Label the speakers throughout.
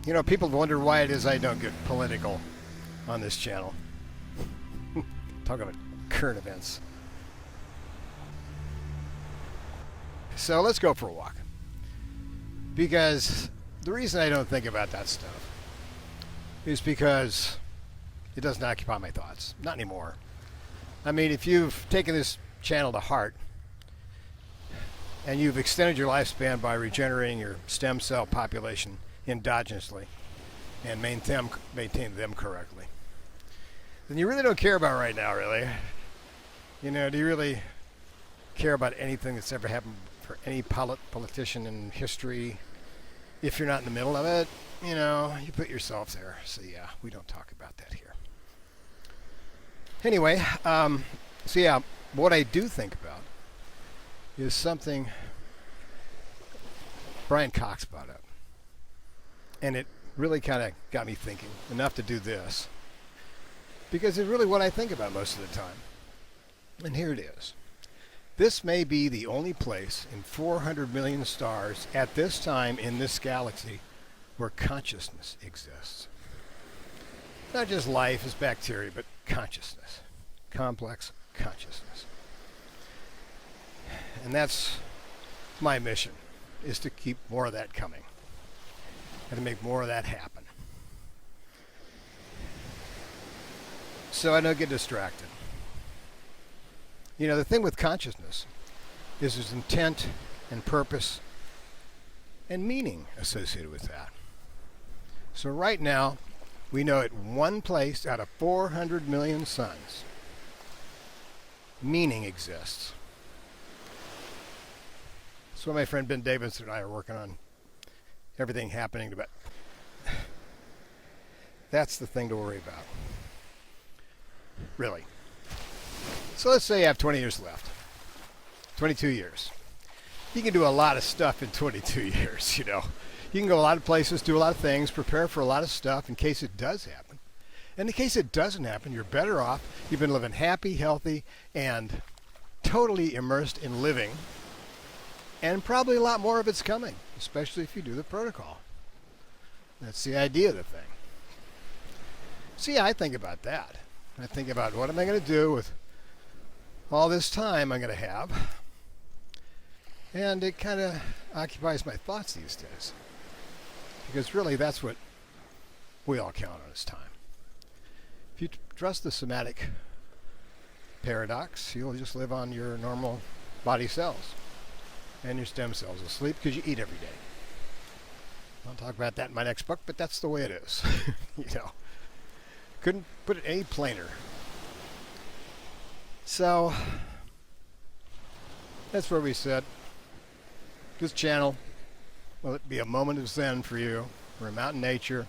Speaker 1: You know, people have wondered why it is I don't get political on this channel. Talk about current events. So let's go for a walk. Because the reason I don't think about that stuff is because it doesn't occupy my thoughts. Not anymore. I mean, if you've taken this channel to heart and you've extended your lifespan by regenerating your stem cell population endogenously and maintain them correctly, then you really don't care about right now, really. You know, do you really care about anything that's ever happened for any politician in history? If you're not in the middle of it, you know, you put yourself there. So yeah, we don't talk about that here. Anyway, so yeah, what I do think about is something Brian Cox brought up. And it really kind of got me thinking enough to do this. Because it's really what I think about most of the time. And here it is. This may be the only place in 400 million stars at this time in this galaxy where consciousness exists. Not just life as bacteria, but consciousness. Complex consciousness. And that's my mission, is to keep more of that coming. And to make more of that happen. So I don't get distracted. You know, the thing with consciousness is there's intent and purpose and meaning associated with that. So right now, we know at one place out of 400 million suns, meaning exists. That's what my friend Ben Davidson and I are working on. Everything happening, but that's the thing to worry about. Really. So let's say you have 20 years left. 22 years. You can do a lot of stuff in 22 years, you know. You can go a lot of places, do a lot of things, prepare for a lot of stuff in case it does happen. And in case it doesn't happen, you're better off. You've been living happy, healthy, and totally immersed in living. And probably a lot more of it's coming, especially if you do the protocol. That's the idea of the thing. See, I think about that. I think about what am I going to do with all this time I'm going to have. And it kind of occupies my thoughts these days. Because really that's what we all count on is time. If you trust the somatic paradox, you'll just live on your normal body cells. And your stem cells will sleep because you eat every day. I'll talk about that in my next book, but that's the way it is. You know, couldn't put it any plainer. So that's where we sit. This channel, will it be a moment of zen for you? We're in mountain nature,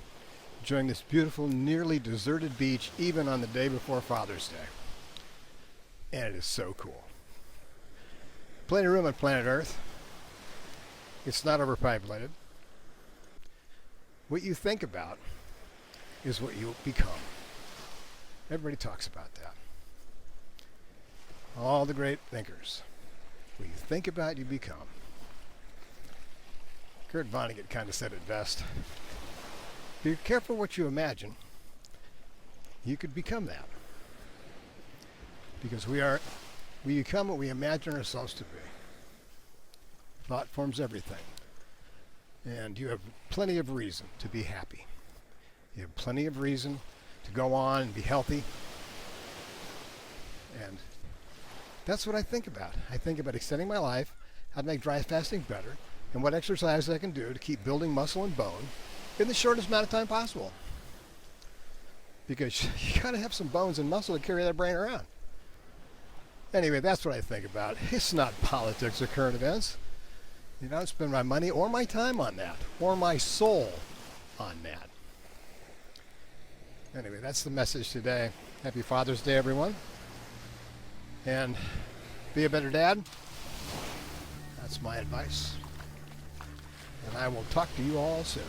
Speaker 1: enjoying this beautiful, nearly deserted beach, even on the day before Father's Day. And it is so cool. Plenty of room on planet Earth. It's not overpopulated. What you think about is what you become. Everybody talks about that. All the great thinkers. What you think about, you become. Kurt Vonnegut kind of said it best. Be careful what you imagine. You could become that. Because we become what we imagine ourselves to be. Thought forms everything. And you have plenty of reason to be happy. You have plenty of reason to go on and be healthy. And that's what I think about. I think about extending my life, how to make dry fasting better, and what exercise I can do to keep building muscle and bone in the shortest amount of time possible. Because you gotta have some bones and muscle to carry that brain around. Anyway, that's what I think about. It's not politics or current events. You don't spend my money or my time on that, or my soul on that. Anyway, that's the message today. Happy Father's Day, everyone. And be a better dad. That's my advice. And I will talk to you all soon.